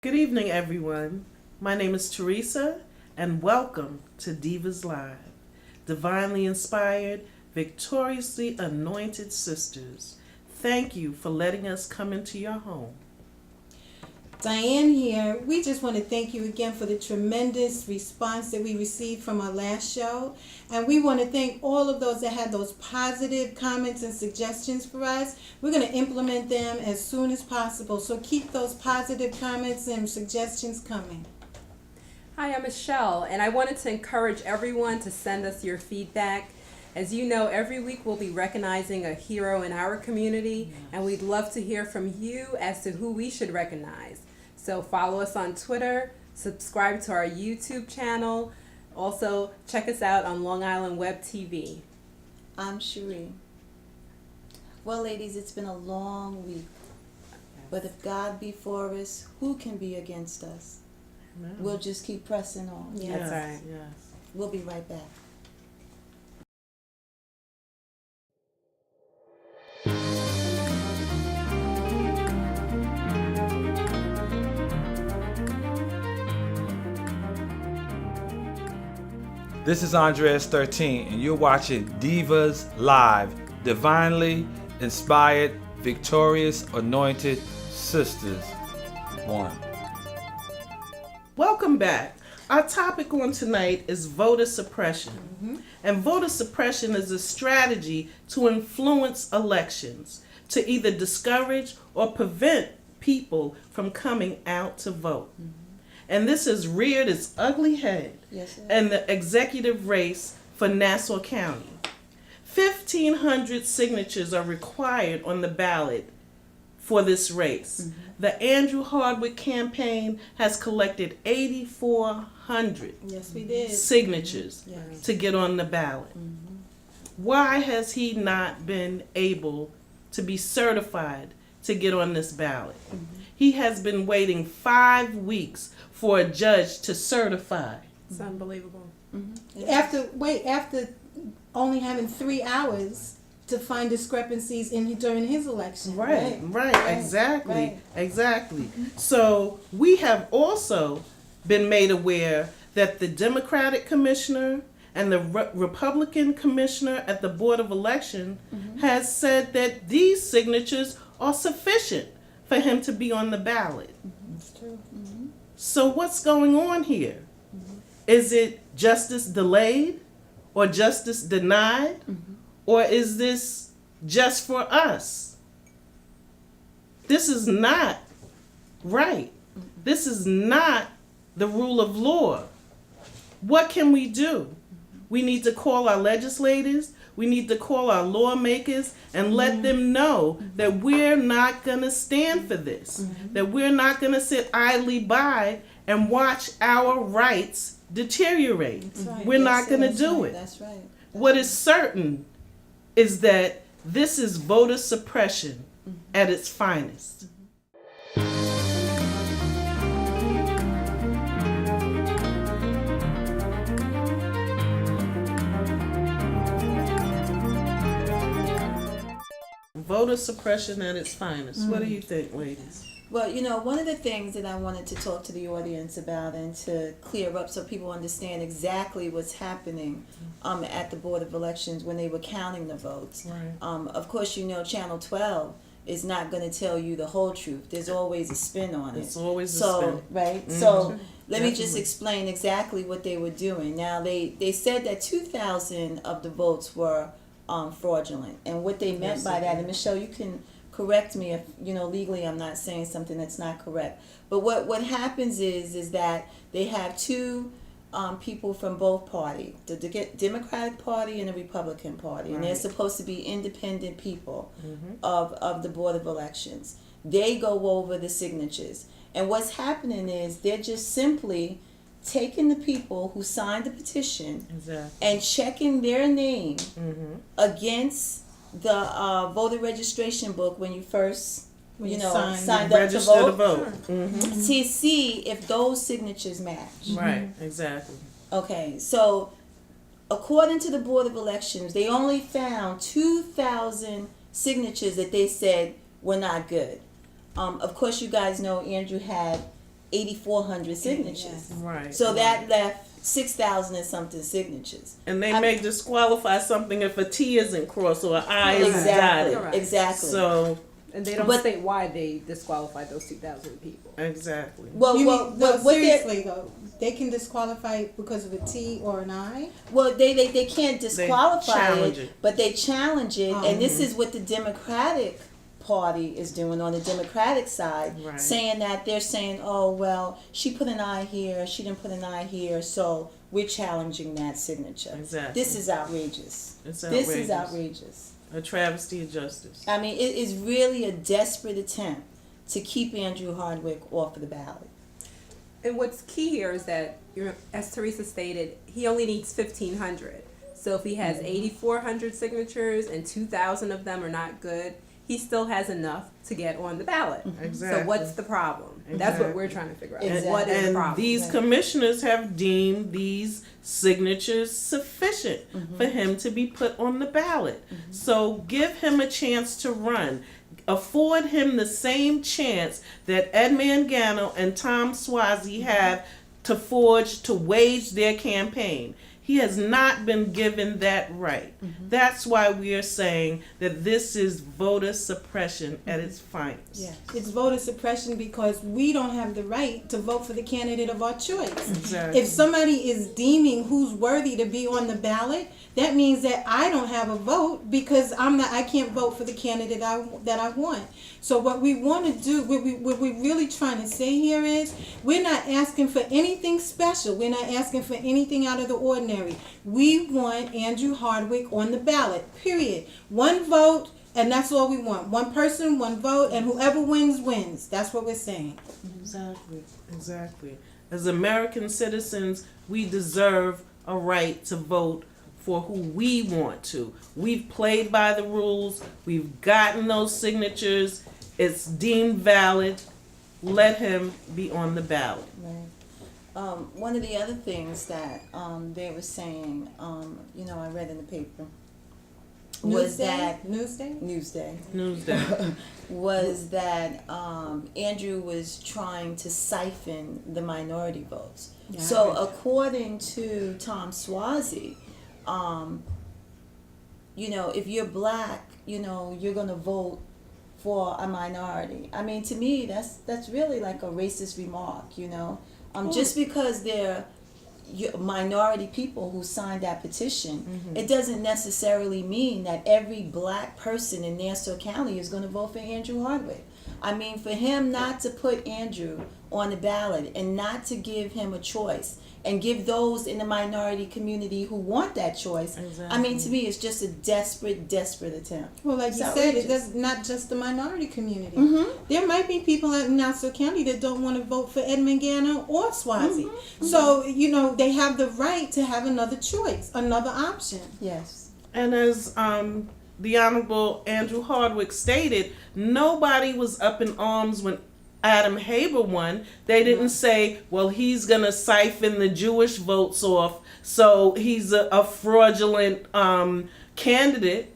Good evening, everyone. My name is Theresa, and welcome to Divas Live, divinely inspired, victoriously anointed sisters. Thank you for letting us come into your home. Diane here. We just want to thank you again for the tremendous response that we received from our last show. And we want to thank all of those that had those positive comments and suggestions for us. We're going to implement them as soon as possible. So keep those positive comments and suggestions coming. Hi, I'm Michele, and I wanted to encourage everyone to send us your feedback. As you know, every week we'll be recognizing a hero in our community, and we'd love to hear from you as to who we should recognize. So follow us on Twitter, subscribe to our YouTube channel. Also, check us out on Long Island Web TV. I'm Cherie. Well, ladies, it's been a long week. But if God be for us, who can be against us? Amen. We'll just keep pressing on. Yes, That's right. Yes. We'll be right back. This is Andreas 13, and you're watching Divas Live, divinely inspired, victorious, anointed sisters. One. Welcome back. Our topic on tonight is voter suppression. And voter suppression is a strategy to influence elections, to either discourage or prevent people from coming out to vote. And this has reared its ugly head Yes, sir. in the executive race for Nassau County. 1,500 signatures are required on the ballot for this race. The Andrew Hardwick campaign has collected 8,400 Yes, we did. signatures Yes. to get on the ballot. Why has he not been able to be certified to get on this ballot? He has been waiting 5 weeks for a judge to certify. It's unbelievable. After only having 3 hours to find discrepancies during his election. Right, exactly, right. exactly. So we have also been made aware that the Democratic commissioner and the Republican commissioner at the Board of Election has said that these signatures are sufficient for him to be on the ballot. That's true. So what's going on here? Is it justice delayed or justice denied? Or is this just for us? This is not right. This is not the rule of law. What can we do? We need to call our legislators. We need to call our lawmakers and let them know that we're not going to stand for this, that we're not going to sit idly by and watch our rights deteriorate. That's right. We're Yes, not going to that's do right. it. That's right. What is certain is that this is voter suppression at its finest. Voter suppression at its finest. What do you think, ladies? Well, one of the things that I wanted to talk to the audience about and to clear up so people understand exactly what's happening at the Board of Elections when they were counting the votes. Right. Of course, Channel 12 is not going to tell you the whole truth. There's always a spin on it. It's always a So, spin. right? So, let me just Definitely. explain exactly what they were doing. Now, they said that 2,000 of the votes were fraudulent. And what they meant Yes, by they that, did. and Michele, you can correct me if legally I'm not saying something that's not correct. But what happens is that they have two people from both parties, the Democratic Party and the Republican Party, and they're Right. supposed to be independent people of the Board of Elections. They go over the signatures, and what's happening is they're just simply taking the people who signed the petition Exactly. and checking their name against the voter registration book when you first When you signed up to Register to vote, vote. to see if those signatures match. Right, exactly. Okay, so according to the Board of Elections, they only found 2,000 signatures that they said were not good. Of course, you guys know Andrew had 8,400 signatures. Yes. Right. So that left 6,000 and something signatures. And they may disqualify something if a T isn't crossed or an I isn't Exactly. dotted. Right. Exactly. So, And they don't But- state why they disqualified those 2,000 people. exactly. well, You well, mean, no, what they're- seriously though, they can disqualify because of a T or an I? well, they can't disqualify challenge it, it. but they challenge it, Oh. and this is what the Democratic Party is doing on the Democratic side, Right. saying that they're saying, oh well, she put an I here, she didn't put an I here, so we're challenging that signature. Exactly. This is outrageous. It's This is outrageous. outrageous. A travesty of justice. I mean, it is really a desperate attempt to keep Andrew Hardwick off of the ballot. And what's key here is that, as Theresa stated, he only needs 1,500. So if he has 8,400 signatures and 2,000 of them are not good, he still has enough to get on the ballot. Exactly. So what's the problem? That's what we're trying to figure out. Exactly. What is the And problem? these commissioners have deemed these signatures sufficient for him to be put on the ballot. So give him a chance to run. Afford him the same chance that Ed Mangano and Tom Swazi have to wage their campaign. He has not been given that right. That's why we are saying that this is voter suppression at its finest. Yeah. It's voter suppression because we don't have the right to vote for the candidate of our choice. Exactly. If somebody is deeming who's worthy to be on the ballot, that means that I don't have a vote because I can't vote for the candidate that I want. So what we want to do, what we're really trying to say here is, we're not asking for anything special. We're not asking for anything out of the ordinary. We want Andrew Hardwick on the ballot, period. One vote, and that's all we want. One person, one vote, and whoever wins, wins. That's what we're saying. Exactly, exactly. As American citizens, we deserve a right to vote for who we want to. We've played by the rules. We've gotten those signatures. It's deemed valid. Let him be on the ballot. Right. One of the other things that they were saying, I read in the paper, was that Newsday? Newsday. was that Andrew was trying to siphon the minority votes. Yeah, I So read that. according to Tom Swazi, if you're black, you're gonna vote for a minority. I mean, to me, that's really like a racist remark. Just because they're minority people who signed that petition, it doesn't necessarily mean that every black person in Nassau County is going to vote for Andrew Hardwick. I mean, for him not to put Andrew on the ballot and not to give him a choice and give those in the minority community who want that choice, I mean, to me, it's just a desperate attempt. Well, like It's you said, outrageous. that's not just the minority community. Mm-hmm. There might be people out in Nassau County that don't want to vote for Ed Mangano or Swazi. So, they have the right to have another choice, another option. Yes. And as the Honorable Andrew Hardwick stated, nobody was up in arms when Adam Haber won. They didn't say, well, he's going to siphon the Jewish votes off, so he's a fraudulent candidate.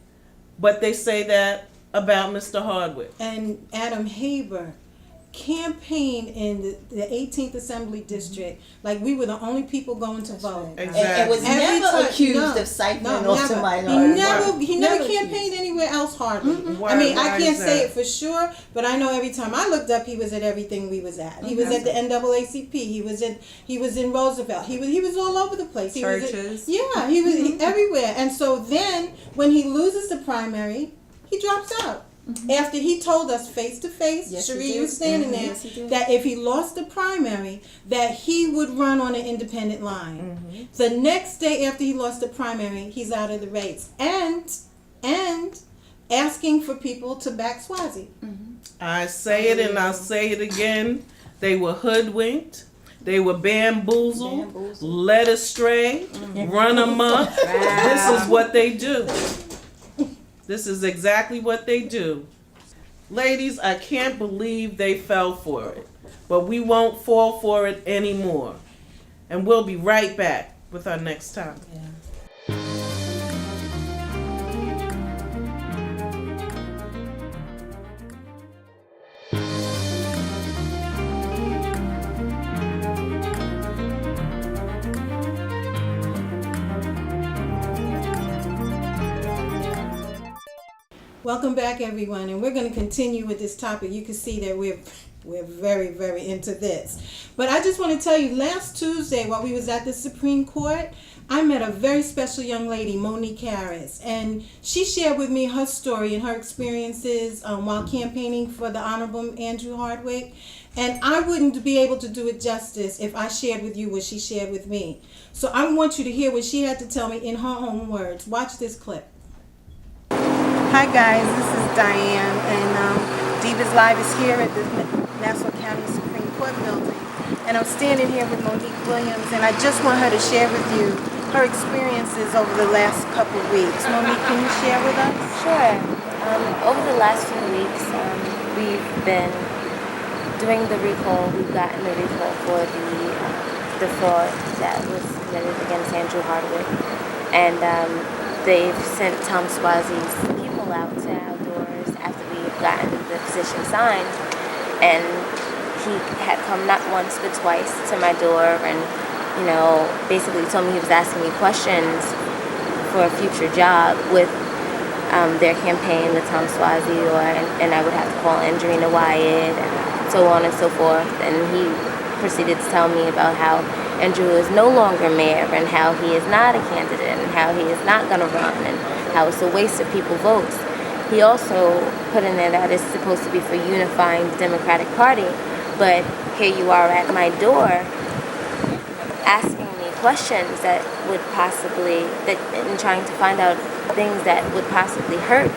But they say that about Mr. Hardwick. And Adam Haber campaigned in the 18th Assembly District like we were the only people going to vote. And Exactly. was Every never time- accused no, of siphoning No, off the never. minority. He never Never campaigned anywhere else hardly. Why- I mean, why I can't is say that? it for sure, but I know every time I looked up, he was at everything we was at. He was at the NAACP. He was in Roosevelt. He was all over the place. He was Churches. he was everywhere. And so then, when he loses the primary, he drops out. After he told us face to face, Yes, he Cherie did. was standing there, Yes, he did. that if he lost the primary, that he would run on an independent line. The next day after he lost the primary, he's out of the race and asking for people to back Swazi. I say it and I'll say it again. They were hoodwinked. They were bamboozled, led astray, run amok. This is what they do. This is exactly what they do. Ladies, I can't believe they fell for it. But we won't fall for it anymore. And we'll be right back with our next topic. Welcome back, everyone, and we're going to continue with this topic. You can see that we're very, very into this. But I just want to tell you, last Tuesday while we was at the Supreme Court, I met a very special young lady, Monique Harris, and she shared with me her story and her experiences while campaigning for the Honorable Andrew Hardwick. And I wouldn't be able to do it justice if I shared with you what she shared with me. So I want you to hear what she had to tell me in her own words. Watch this clip. Hi guys, this is Diane, and Divas Live is here at the Nassau County Supreme Court building, and I'm standing here with Monique Williams, and I just want her to share with you her experiences over the last couple of weeks. Monique, can you share with us? Sure. Over the last few weeks, we've been doing the recall. We've gotten the recall for the fraud that was committed against Andrew Hardwick, and they've sent Tom Swazi's people out to our doors after we've gotten the petition signed, and he had come not once but twice to my door, and basically told me he was asking me questions for a future job with their campaign with Tom Swazi, and I would have to call Andrina Wyatt and so on and so forth. And he proceeded to tell me about how Andrew is no longer mayor, and how he is not a candidate, and how he is not going to run, and how it's a waste of people's votes. He also put in there that it's supposed to be for unifying the Democratic Party, but here you are at my door asking me questions that would possibly, and trying to find out things that would possibly hurt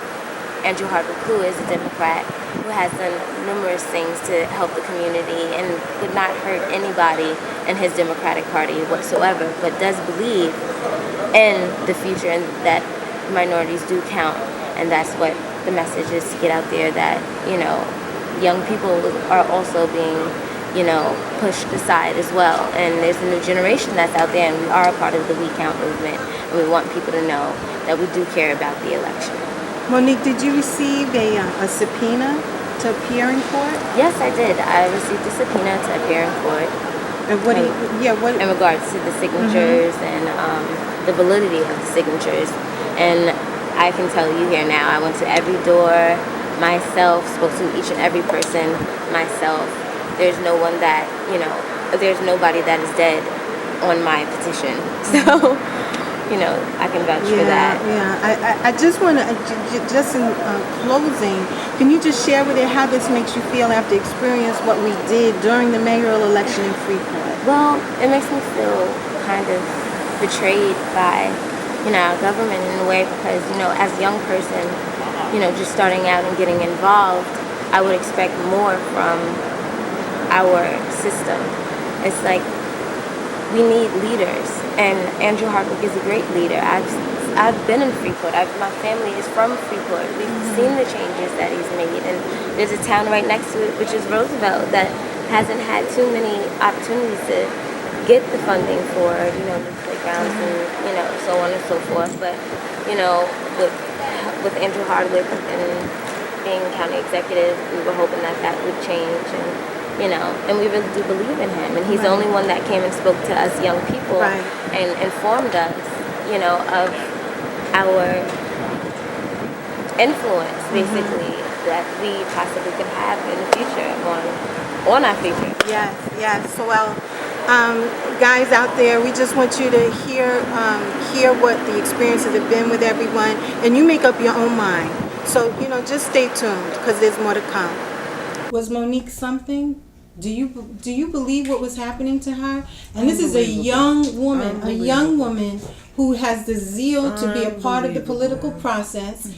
Andrew Hardwick, who is a Democrat, who has done numerous things to help the community and would not hurt anybody in his Democratic Party whatsoever, but does believe in the future and that minorities do count. And that's what the message is, to get out there that, young people are also being, pushed aside as well. And there's a new generation that's out there, and we are a part of the We Count movement. And we want people to know that we do care about the election. Monique, did you receive a subpoena to appear in court? Yes, I did. I received a subpoena to appear in court. And what do you, what? In regards to the signatures and the validity of the signatures. And I can tell you here now, I went to every door myself, spoke to each and every person myself. There's no one that, there's nobody that is dead on my petition. So, I can vouch for that. Yeah, I just want to, just in closing, can you just share with us how this makes you feel after experiencing what we did during the mayoral election in Freeport? Well, it makes me feel kind of betrayed by, our government in a way, because, as a young person, just starting out and getting involved, I would expect more from our system. It's like, we need leaders, and Andrew Hardwick is a great leader. I've been in Freeport. My family is from Freeport. We've seen the changes that he's made, and there's a town right next to it, which is Roosevelt, that hasn't had too many opportunities to get the funding for, the playgrounds and, so on and so forth. But, with Andrew Hardwick and being county executive, we were hoping that would change, and we really do believe in him. And he's the only one that came and spoke to us young people and informed us, of our influence, basically, that we possibly could have in the future on our future. Yes. So, well, guys out there, we just want you to hear what the experiences have been with everyone, and you make up your own mind. So, just stay tuned, because there's more to come. Was Monique something? Do you believe what was happening to her? And this is a young woman who has the zeal to be a part of the political process.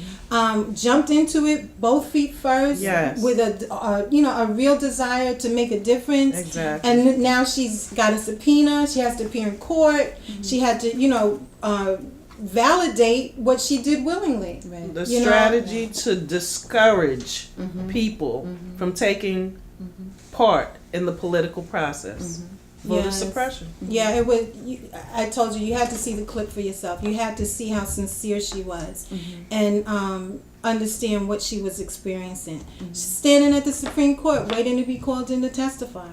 Jumped into it both feet first, with a real desire to make a difference. Exactly. And now she's got a subpoena. She has to appear in court. She had to, validate what she did willingly. Right. The strategy to discourage people from taking part in the political process. Voter suppression. Yeah, it was. I told you had to see the clip for yourself. You had to see how sincere she was, and understand what she was experiencing. Standing at the Supreme Court, waiting to be called in to testify.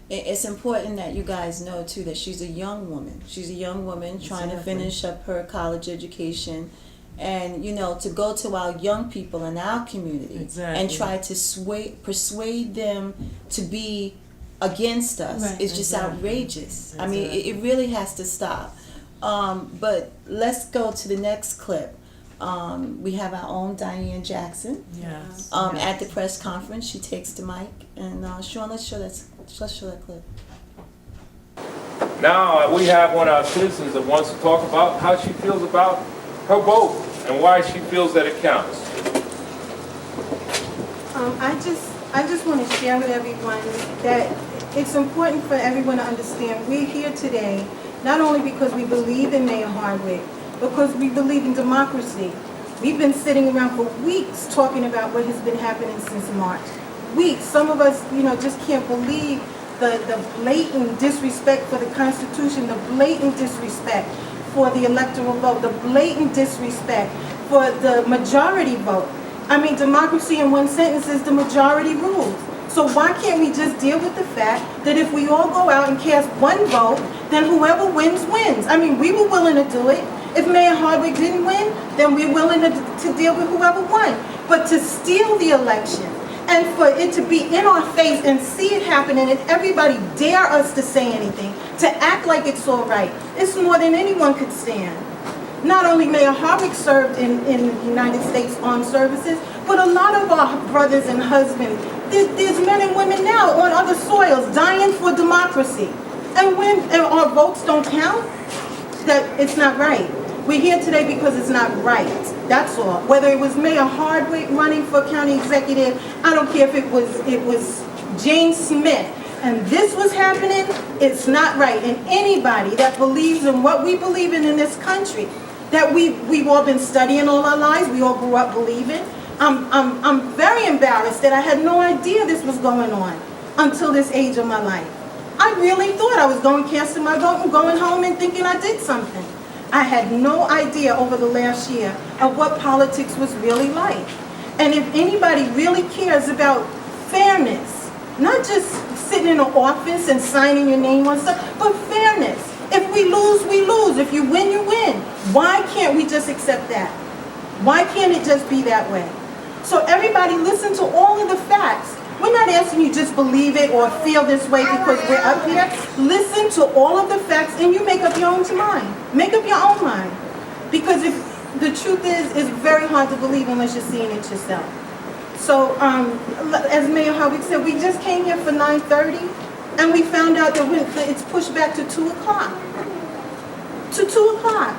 It's important that you guys know too that she's a young woman. She's a young woman trying to finish up her college education, and to go to our young people in our community Exactly. and try to persuade them to be against us Right. is just Exactly. outrageous. I mean, it really has to stop. But let's go to the next clip. We have our own Diane Jackson. Yes. At the press conference, she takes the mic, and Sean, let's show that clip. Now we have one of our citizens that wants to talk about how she feels about her vote and why she feels that it counts. I just want to share with everyone that it's important for everyone to understand we're here today not only because we believe in Mayor Hardwick, because we believe in democracy. We've been sitting around for weeks talking about what has been happening since March. Weeks. Some of us, just can't believe the blatant disrespect for the Constitution, the blatant disrespect for the electoral vote, the blatant disrespect for the majority vote. I mean, democracy in one sentence is the majority rules. So why can't we just deal with the fact that if we all go out and cast one vote, then whoever wins, wins? I mean, we were willing to do it. If Mayor Hardwick didn't win, then we're willing to deal with whoever won. But to steal the election and for it to be in our face and see it happening and everybody dare us to say anything, to act like it's all right, it's more than anyone could stand. Not only Mayor Hardwick served in the United States Armed Services, but a lot of our brothers and husbands, there's men and women now on other soils dying for democracy. And when our votes don't count, that it's not right. We're here today because it's not right. That's all. Whether it was Mayor Hardwick running for county executive, I don't care if it was Jane Smith, and this was happening, it's not right. And anybody that believes in what we believe in this country, that we've all been studying all our lives, we all grew up believing. I'm very embarrassed that I had no idea this was going on until this age of my life. I really thought I was casting my vote and going home and thinking I did something. I had no idea over the last year of what politics was really like. And if anybody really cares about fairness, not just sitting in an office and signing your name on stuff, but fairness. If we lose, we lose. If you win, you win. Why can't we just accept that? Why can't it just be that way? So everybody listen to all of the facts. We're not asking you just believe it or feel this way because we're up here. Listen to all of the facts and you make up your own mind. Make up your own mind. Because if the truth is, it's very hard to believe unless you're seeing it yourself. So as Mayor Hardwick said, we just came here for 9:30 and we found out that it's pushed back to 2 o'clock. To 2 o'clock.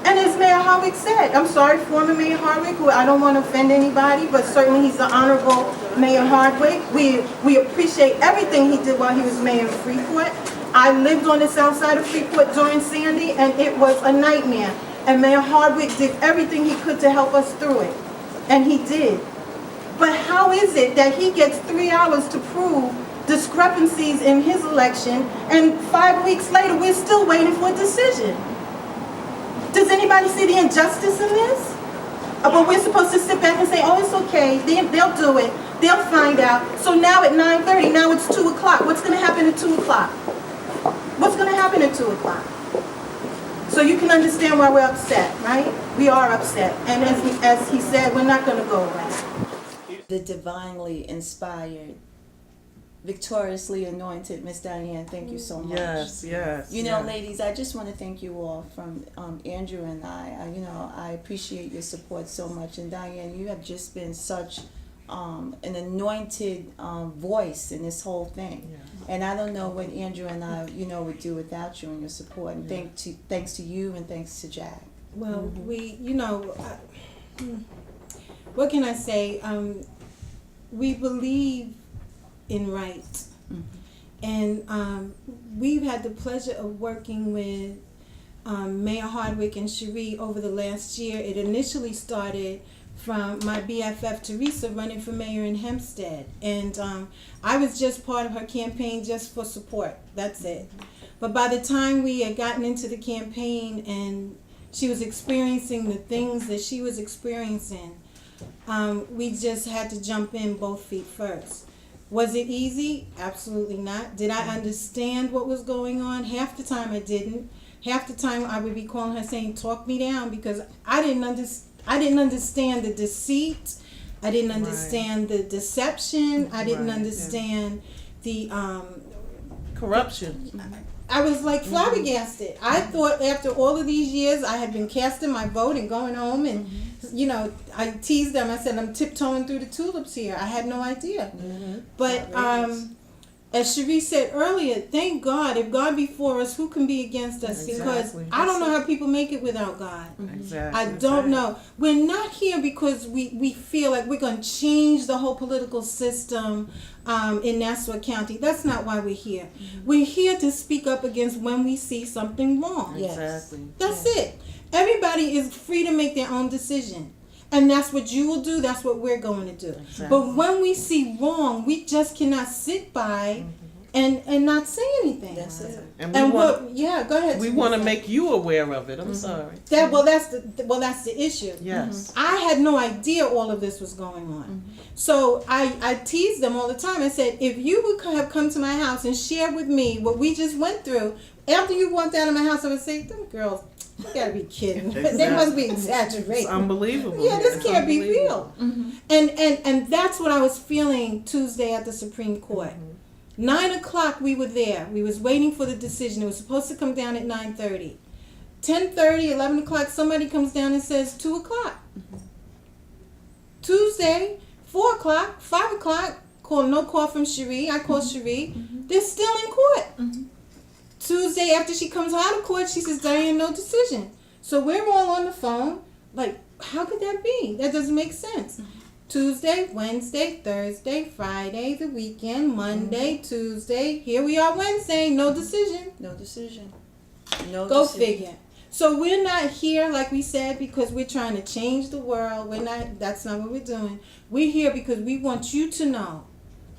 And as Mayor Hardwick said, I'm sorry, former Mayor Hardwick, who I don't want to offend anybody, but certainly he's the Honorable Mayor Hardwick. We appreciate everything he did while he was mayor of Freeport. I lived on the south side of Freeport during Sandy, and it was a nightmare. And Mayor Hardwick did everything he could to help us through it. And he did. But how is it that he gets 3 hours to prove discrepancies in his election, and 5 weeks later we're still waiting for a decision? Does anybody see the injustice in this? But we're supposed to sit back and say, oh, it's okay, they'll do it, they'll find out. So now at 9:30, now it's 2 o'clock. What's going to happen at 2 o'clock? What's going to happen at 2 o'clock? So you can understand why we're upset, right? We are upset. And as he said, we're not going to go away. The divinely inspired, victoriously anointed Miss Diane, thank you so much. Yes, yes. Know, ladies, I just want to thank you all from Andrew and I appreciate your support so much. And Diane, you have just been such an anointed voice in this whole thing. Yeah. And I don't know what Andrew and I, would do without you and your support. And thanks to you and thanks to Jack. Well, what can I say? We believe in right. Mm-hmm. And we've had the pleasure of working with Mayor Hardwick and Cherie over the last year. It initially started from my BFF Theresa running for mayor in Hempstead. And I was just part of her campaign just for support. That's it. But by the time we had gotten into the campaign and she was experiencing the things that she was experiencing, we just had to jump in both feet first. Was it easy? Absolutely not. Did I understand what was going on? Half the time I didn't. half the time I would be calling her saying, "Talk me down," because I didn't understand the deceit. I didn't understand the deception. I didn't understand the Corruption. I was like flabbergasted. I thought after all of these years I had been casting my vote and going home and I teased them. I said, I'm tiptoeing through the tulips here. I had no idea. But as Cherie said earlier, thank God. If God be for us, who can be against us? Because I don't know how people make it without God. Exactly. I don't know. We're not here because we feel like we're going to change the whole political system in Nassau County. That's not why we're here. We're here to speak up against when we see something wrong. Exactly. That's it. Everybody is free to make their own decision. And that's what you will do. That's what we're going to do. Exactly. But when we see wrong, we just cannot sit by and not say anything. That's it. And And go ahead. we want to make you aware of it. I'm sorry. That's the issue. Yes. I had no idea all of this was going on. So I teased them all the time. I said, if you would have come to my house and shared with me what we just went through, after you walked out of my house, I would say, them girls, you gotta be kidding. They must be exaggerating. It's unbelievable. Yeah, this It's can't be real. unbelievable. And that's what I was feeling Tuesday at the Supreme Court. 9 o'clock we were there. We was waiting for the decision. It was supposed to come down at 9:30. 10:30, 11 o'clock, somebody comes down and says 2 o'clock. Tuesday, 4 o'clock, 5 o'clock, no call from Cherie. I call Cherie. They're still in court. Tuesday, after she comes out of court, she says, Diane, no decision. So we're all on the phone. Like, how could that be? That doesn't make sense. Tuesday, Wednesday, Thursday, Friday, the weekend, Monday, Tuesday. Here we are Wednesday, no decision. No decision. No Go decision. figure. So we're not here, like we said, because we're trying to change the world. That's not what we're doing. We're here because we want you to know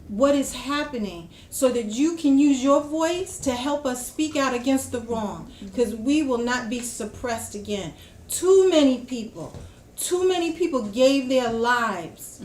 what is happening so that you can use your voice to help us speak out against the wrong, because we will not be suppressed again. Too many people gave their lives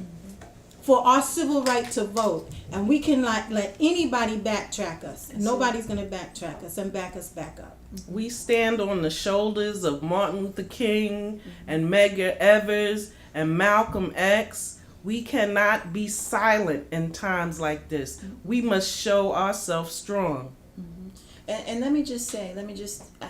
for our civil right to vote, and we cannot let anybody backtrack us. Nobody's going to backtrack us and back us back up. We stand on the shoulders of Martin Luther King and Medgar Evers and Malcolm X. We cannot be silent in times like this. We must show ourselves strong. And let me just say,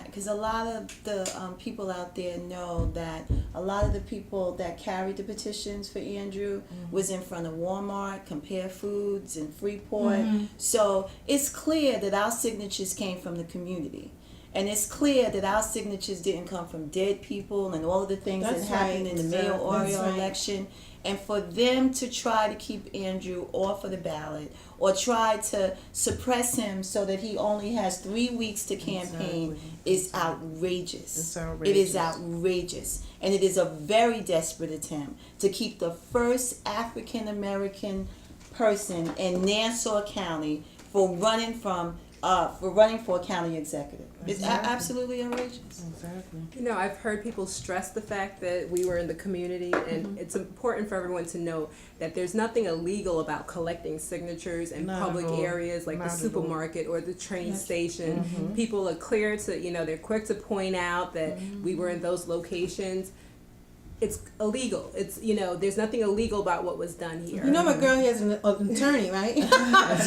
because a lot of the people out there know that a lot of the people that carried the petitions for Andrew was in front of Walmart, Compare Foods, and Freeport. So it's clear that our signatures came from the community. And it's clear that our signatures didn't come from dead people and all of the things that happened in the mayoral election. And for them to try to keep Andrew off of the ballot or try to suppress him so that he only has 3 weeks to campaign is outrageous. It's outrageous. It is outrageous. And it is a very desperate attempt to keep the first African American person in Nassau County for running for a county executive. It's absolutely outrageous. Exactly. You know, I've heard people stress the fact that we were in the community, and it's important for everyone to know that there's nothing illegal about collecting signatures in Not public at all. areas like Not the at all. supermarket or the train station. People are clear to, they're quick to point out that we were in those locations. It's illegal. It's, there's nothing illegal about what was done here. You know my girl has an attorney, right? She's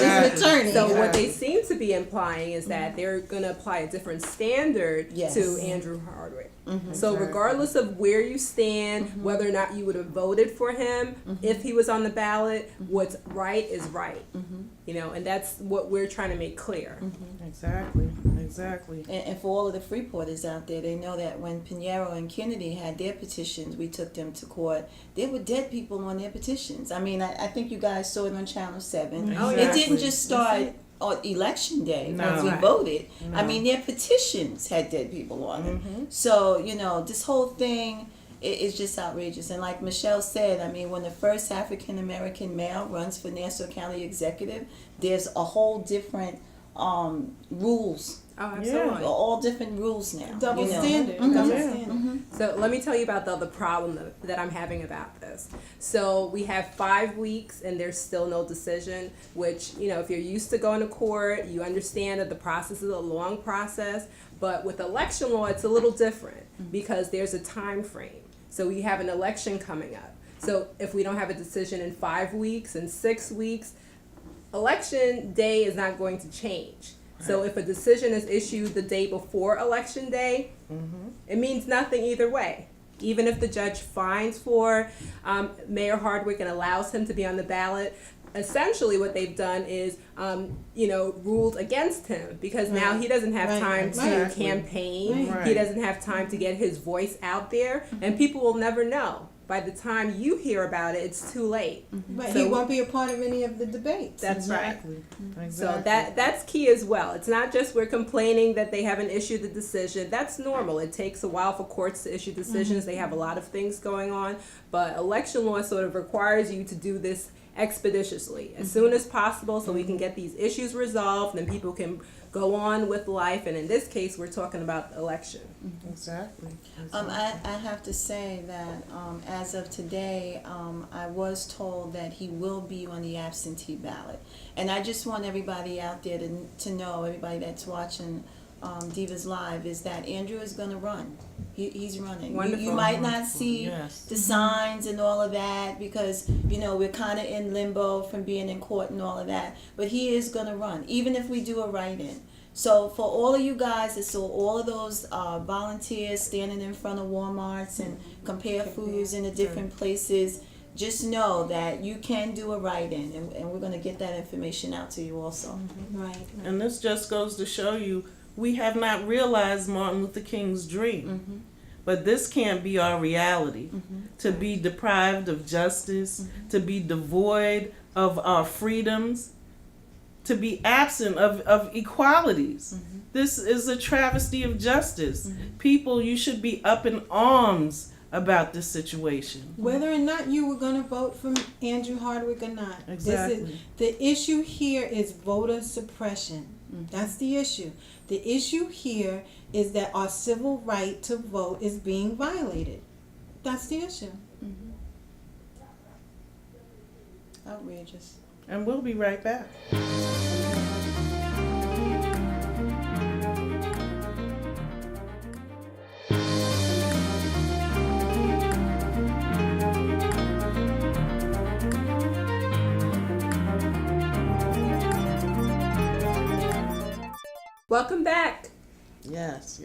an attorney. So what they seem to be implying is that they're going to apply a different standard Yes. to Andrew Hardwick. So regardless of where you stand, whether or not you would have voted for him, if he was on the ballot, what's right is right. And that's what we're trying to make clear. Exactly. And for all of the Freeporters out there, they know that when Pinheiro and Kennedy had their petitions, we took them to court. There were dead people on their petitions. I mean, I think you guys saw it on Channel 7. Oh, It exactly. didn't just start on election day No. when we Right. voted. No. I mean, their petitions had dead people on them. So, this whole thing is just outrageous. And like Michele said, I mean, when the first African American male runs for Nassau County Executive, there's a whole different rules Oh, absolutely. All different rules now. Double you know. standard. Mhm. Double Yeah. standard. So let me tell you about the other problem that I'm having about this. So we have 5 weeks and there's still no decision, which, you know, if you're used to going to court, you understand that the process is a long process. But with election law, it's a little different because there's a time frame. So we have an election coming up. So if we don't have a decision in 5 weeks and 6 weeks, election day is not going to change. So if a decision is issued the day before election day, it means nothing either way. Even if the judge fines for Mayor Hardwick and allows him to be on the ballot, essentially what they've done is, ruled against him because now he doesn't have Right. time to Exactly. campaign. Right. He doesn't have time to get his voice out there, and people will never know. By the time you hear about it, it's too late. But So- he won't be a part of any of the debates. That's right. Exactly. So that's key as well. It's not just we're complaining that they haven't issued the decision. That's normal. It takes a while for courts to issue decisions. They have a lot of things going on. But election law sort of requires you to do this expeditiously as soon as possible so we can get these issues resolved and people can go on with life. And in this case, we're talking about election. Exactly. I have to say that as of today, I was told that he will be on the absentee ballot. And I just want everybody out there to know, everybody that's watching Divas Live, is that Andrew is going to run. He's running. Wonderful. You might not see Yes. the signs and all of that because, we're kind of in limbo from being in court and all of that. But he is going to run, even if we do a write-in. So for all of you guys that saw all of those volunteers standing in front of Walmarts and compare foods in the different places, just know that you can do a write-in, and we're going to get that information out to you also. Right. And this just goes to show you we have not realized Martin Luther King's dream. But this can't be our reality. To be deprived of justice, to be devoid of our freedoms, to be absent of equalities. This is a travesty of justice. People, you should be up in arms about this situation. Whether or not you were going to vote for Andrew Hardwick or not. Exactly. The issue here is voter suppression. That's the issue. The issue here is that our civil right to vote is being violated. That's the issue. Outrageous. And we'll be right back. Welcome back. Yes.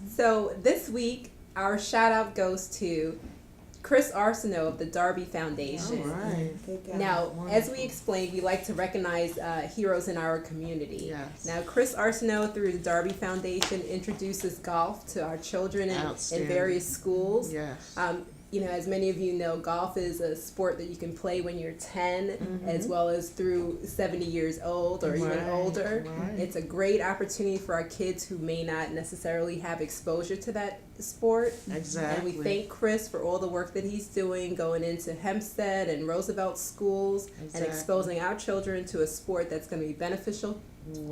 So this week, our shout out goes to Chris Arsenault of the Darby Foundation. Right. Good guy. Now, as we explained, we like to recognize heroes in our community. Yes. Now, Chris Arsenault, through the Darby Foundation, introduces golf to our children in Outstanding. various schools. Yes. As many of you know, golf is a sport that you can play when you're 10, as well as through 70 years old or even Right, older. right. It's a great opportunity for our kids who may not necessarily have exposure to that sport. Exactly. And we thank Chris for all the work that he's doing, going into Hempstead and Roosevelt schools and Exactly. exposing our children to a sport that's going to be beneficial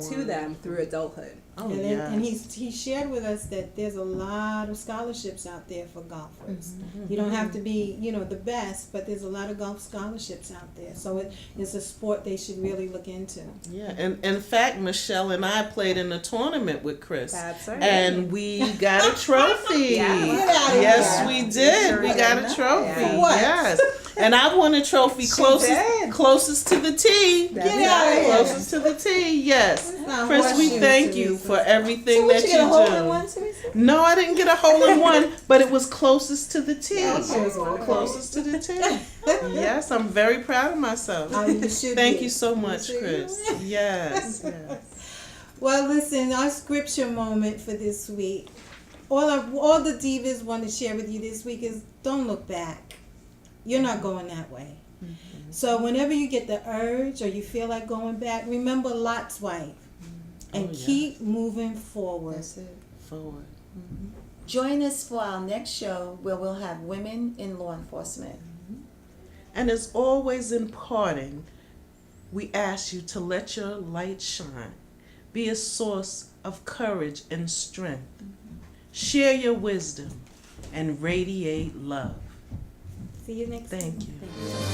to them through adulthood. Oh, And, yes. and he shared with us that there's a lot of scholarships out there for golfers. You don't have to be, the best, but there's a lot of golf scholarships out there. So it's a sport they should really look into. Yeah, and in fact, Michele and I played in a tournament with Chris. That's right. And we got a trophy. Yeah. Get out of Yes, here. we did. Sure We did. got a trophy. Yeah. For what? Yes. And I won a trophy closest to the tee. That's Get out of right. here. Closest to the tee, yes. not Chris, we horseshoes, thank Theresa. you for everything What, that you get a hole in do. one, Theresa? No, I didn't get a hole in one, but it was closest to the tee. she was wonderful. Closest to the tee. Yes, I'm very proud of myself. You should Thank be. you so much, should. Chris. Yes, yes. Well, listen, our scripture moment for this week. All the divas want to share with you this week is don't look back. You're not going that way. So whenever you get the urge or you feel like going back, remember Lot's wife and Oh, yeah. keep moving forward. That's it. Forward. Join us for our next show where we'll have women in law enforcement. And as always in parting, we ask you to let your light shine. Be a source of courage and strength. Share your wisdom and radiate love. See you next Thank time. you. Thank you.